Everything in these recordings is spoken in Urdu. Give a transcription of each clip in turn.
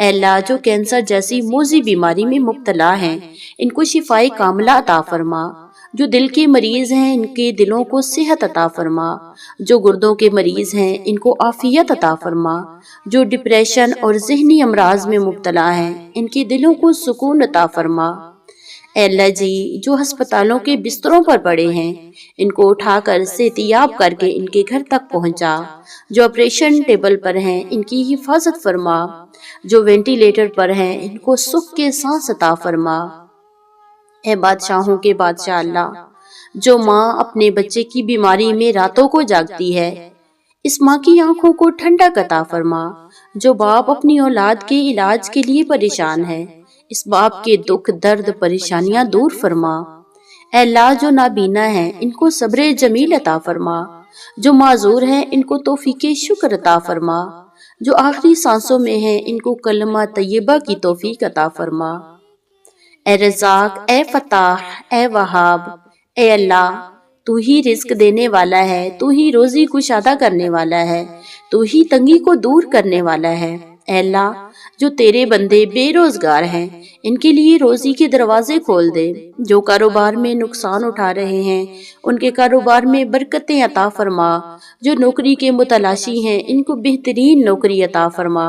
اے اللہ جو کینسر جیسی موذی بیماری میں مبتلا ہیں ان کو شفائے کاملہ عطا فرما، جو دل کے مریض ہیں ان کے دلوں کو صحت عطا فرما، جو گردوں کے مریض ہیں ان کو عافیت عطا فرما، جو ڈپریشن اور ذہنی امراض میں مبتلا ہیں ان کے دلوں کو سکون عطا فرما۔ اے اللہ جی جو ہسپتالوں کے بستروں پر پڑے ہیں ان کو اٹھا کر صحتیاب کر کے ان کے گھر تک پہنچا، جو آپریشن ٹیبل پر ہیں ان کی حفاظت فرما، جو وینٹیلیٹر پر ہیں ان کو سکھ کے سانس عطا فرما۔ اے بادشاہوں کے بادشاہ اللہ جو ماں اپنے بچے کی بیماری میں راتوں کو جاگتی ہے اس ماں کی آنکھوں کو ٹھنڈک عطا فرما، جو باپ اپنی اولاد کے علاج کے لیے پریشان ہے اس باپ کے دکھ درد پریشانیاں دور فرما۔ اے اللہ جو نابینا ہیں ان کو صبر جمیل عطا فرما، جو معذور ہیں ان کو توفیق شکر عطا فرما، جو آخری سانسوں میں ہیں ان کو کلمہ طیبہ کی توفیق عطا فرما۔ اے رزاق، اے فتاح، اے وہاب، اے اللہ تو ہی رزق دینے والا ہے، تو ہی روزی کشادہ کرنے والا ہے، تو ہی تنگی کو دور کرنے والا ہے۔ اے اللہ جو تیرے بندے بے روزگار ہیں ان کے لیے روزی کے دروازے کھول دے، جو کاروبار میں نقصان اٹھا رہے ہیں ان کے کاروبار میں برکتیں عطا فرما، جو نوکری کے متلاشی ہیں ان کو بہترین نوکری عطا فرما۔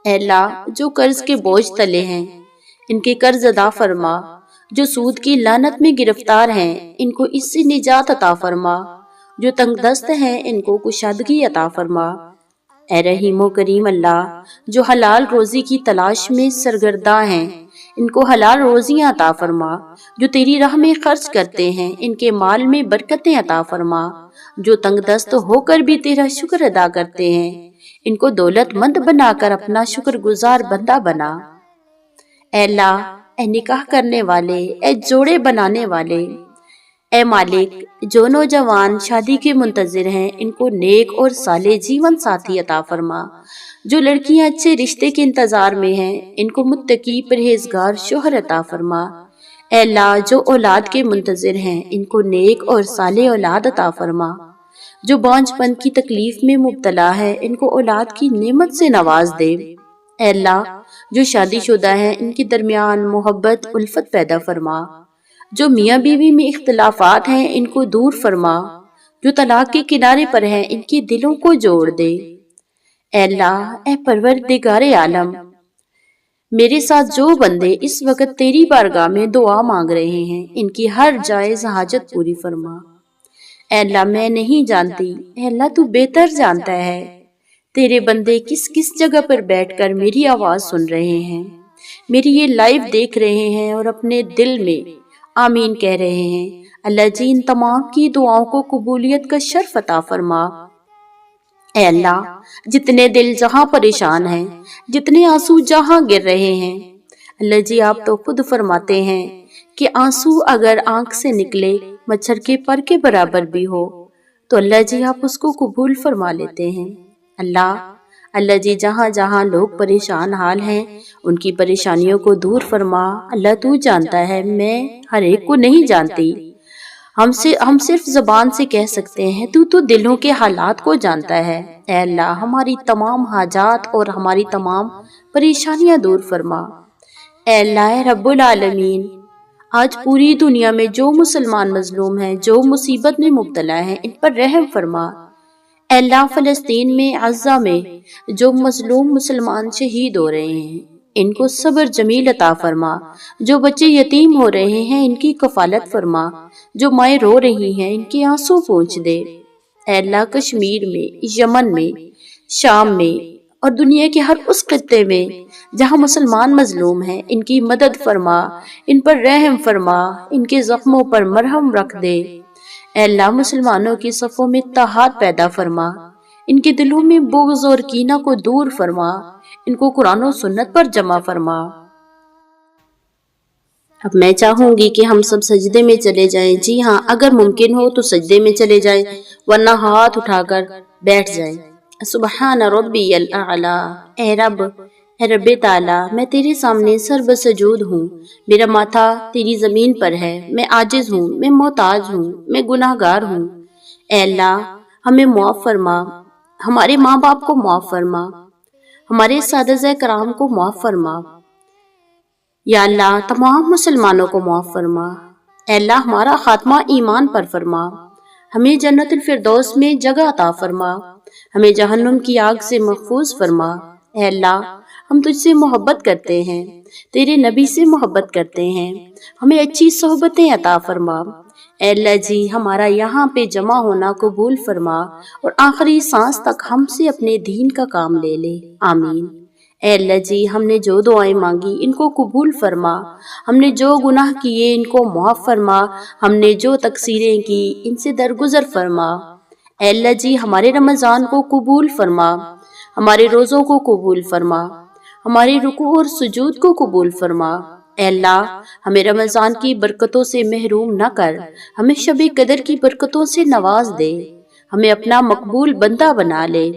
اے اللہ جو قرض کے بوجھ تلے ہیں ان کے قرض ادا فرما، جو سود کی لعنت میں گرفتار ہیں ان کو اس سے نجات عطا فرما، جو تنگ دست ہیں ان کو کشادگی عطا فرما۔ اے رحیم و کریم اللہ جو حلال روزی کی تلاش میں سرگرداں ہیں ان کو حلال روزیاں عطا فرما، جو تیری راہ میں خرچ کرتے ہیں ان کے مال میں برکتیں عطا فرما، جو تنگ دست ہو کر بھی تیرا شکر ادا کرتے ہیں ان کو دولت مند بنا کر اپنا شکر گزار بندہ بنا۔ اے اللہ اے نکاح کرنے والے، اے جوڑے بنانے والے، اے مالک جو نوجوان شادی کے منتظر ہیں ان کو نیک اور صالح جیون ساتھی عطا فرما، جو لڑکیاں اچھے رشتے کے انتظار میں ہیں ان کو متقی پرہیزگار شوہر عطا فرما۔ اے اللہ جو اولاد کے منتظر ہیں ان کو نیک اور صالح اولاد عطا فرما، جو بانجھ پن کی تکلیف میں مبتلا ہے ان کو اولاد کی نعمت سے نواز دے۔ اے اللہ جو شادی شدہ ہیں ان کے درمیان محبت الفت پیدا فرما، جو میاں بیوی میں اختلافات ہیں ان کو دور فرما، جو طلاق کے کنارے پر ہیں ان کے دلوں کو جوڑ دے۔ اے اللہ اے پروردگار عالم میرے ساتھ جو بندے اس وقت تیری بارگاہ میں دعا مانگ رہے ہیں ان کی ہر جائز حاجت پوری فرما۔ اے اللہ میں نہیں جانتی، اے اللہ تو بہتر جانتا ہے تیرے بندے کس کس جگہ پر بیٹھ کر میری آواز سن رہے ہیں، میری یہ لائیو دیکھ رہے ہیں اور اپنے دل میں آمین کہہ رہے ہیں۔ اللہ جی ان تمام کی دعاؤں کو قبولیت کا شرف عطا فرما۔ اے اللہ جتنے دل جہاں پریشان ہیں، جتنے آنسو جہاں گر رہے ہیں، اللہ جی آپ تو خود فرماتے ہیں کہ آنسو اگر آنکھ سے نکلے مچھر کے پر کے برابر بھی ہو تو اللہ جی آپ اس کو قبول فرما لیتے ہیں۔ اللہ جی جہاں جہاں لوگ پریشان حال ہیں ان کی پریشانیوں کو دور فرما۔ اللہ تو جانتا ہے، میں ہر ایک کو نہیں جانتی، ہم صرف زبان سے کہہ سکتے ہیں، تو دلوں کے حالات کو جانتا ہے۔ اے اللہ ہماری تمام حاجات اور ہماری تمام پریشانیاں دور فرما۔ اے اللہ رب العالمین آج پوری دنیا میں جو مسلمان مظلوم ہیں، جو مصیبت میں مبتلا ہیں ان پر رحم فرما۔ اے اللہ فلسطین میں غزہ میں جو مظلوم مسلمان شہید ہو رہے ہیں ان کو صبر جمیل عطا فرما، جو بچے یتیم ہو رہے ہیں ان کی کفالت فرما، جو مائیں رو رہی ہیں ان کے آنسو پونچھ دے۔ اے اللہ کشمیر میں، یمن میں، شام میں اور دنیا کے ہر اس خطے میں جہاں مسلمان مظلوم ہیں ان کی مدد فرما، ان پر رحم فرما، ان کے زخموں پر مرہم رکھ دے۔ اے اللہ مسلمانوں کی صفوں میں اتحاد پیدا فرما، ان کے دلوں میں بغض اور کینہ کو دور فرما، ان کو قرآن و سنت پر جمع فرما۔ اب میں چاہوں گی کہ ہم سب سجدے میں چلے جائیں، جی ہاں اگر ممکن ہو تو سجدے میں چلے جائیں ورنہ ہاتھ اٹھا کر بیٹھ جائیں۔ سبحان ربی الاعلی، اے رب تعالی میں تیرے سامنے سر بسجود ہوں، میرا ماتھا تیری زمین پر ہے، میں عاجز ہوں، میں محتاج ہوں، میں گناہ گار ہوں۔ اے اللہ ہمیں معاف فرما، ہمارے ماں باپ کو معاف فرما، ہمارے اساتذہ کرام کو معاف فرما۔ یا اللہ تمام مسلمانوں کو معاف فرما۔ اے اللہ ہمارا خاتمہ ایمان پر فرما، ہمیں جنت الفردوس میں جگہ عطا فرما، ہمیں جہنم کی آگ سے محفوظ فرما۔ اے اللہ ہم تجھ سے محبت کرتے ہیں، تیرے نبی سے محبت کرتے ہیں، ہمیں اچھی صحبتیں عطا فرما۔ اے اللہ جی ہمارا یہاں پہ جمع ہونا قبول فرما اور آخری سانس تک ہم سے اپنے دین کا کام لے لے، آمین۔ اے اللہ جی ہم نے جو دعائیں مانگی ان کو قبول فرما، ہم نے جو گناہ کیے ان کو معاف فرما، ہم نے جو تقصیریں کی ان سے درگزر فرما۔ اے اللہ جی ہمارے رمضان کو قبول فرما، ہمارے روزوں کو قبول فرما، ہمارے رکوع اور سجود کو قبول فرما۔ اے اللہ ہمیں رمضان کی برکتوں سے محروم نہ کر، ہمیں شب قدر کی برکتوں سے نواز دے، ہمیں اپنا مقبول بندہ بنا لے۔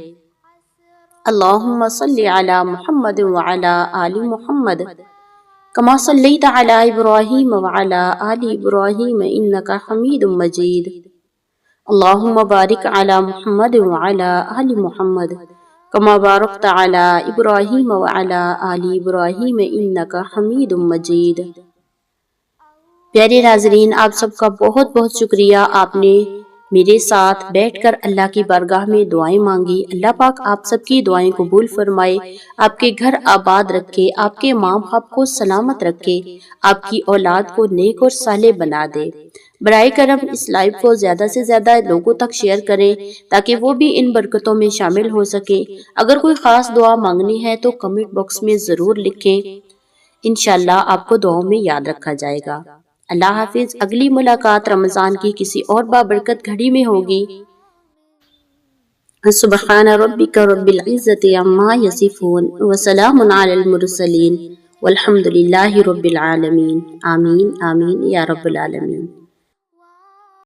اللہم صلی علی محمد وعلی آل محمد کما صلیت علی ابراہیم وعلی آل ابراہیم انک حمید مجید۔ اللہم بارک علی محمد وعلی آل محمد کما بارکت علی ابراہیم وعلی آل ابراہیم انک حمید مجید۔ پیارے ناظرین آپ سب کا بہت بہت شکریہ، آپ نے میرے ساتھ بیٹھ کر اللہ کی بارگاہ میں دعائیں مانگی۔ اللہ پاک آپ سب کی دعائیں قبول فرمائے، آپ کے گھر آباد رکھے، آپ کے ماں باپ کو سلامت رکھے، آپ کی اولاد کو نیک اور صالح بنا دے۔ برائے کرم اس لائیو کو زیادہ سے زیادہ لوگوں تک شیئر کریں تاکہ وہ بھی ان برکتوں میں شامل ہو سکے۔ اگر کوئی خاص دعا مانگنی ہے تو کمنٹ باکس میں ضرور لکھیں، انشاءاللہ آپ کو دعاؤں میں یاد رکھا جائے گا۔ اللہ حافظ۔ اگلی ملاقات رمضان کی کسی اور بابرکت گھڑی میں ہوگی۔ سبحان ربک رب العزت عما یصفون وسلام علی المرسلین والحمد للہ رب العالمین۔ آمین آمین یا رب العالمین۔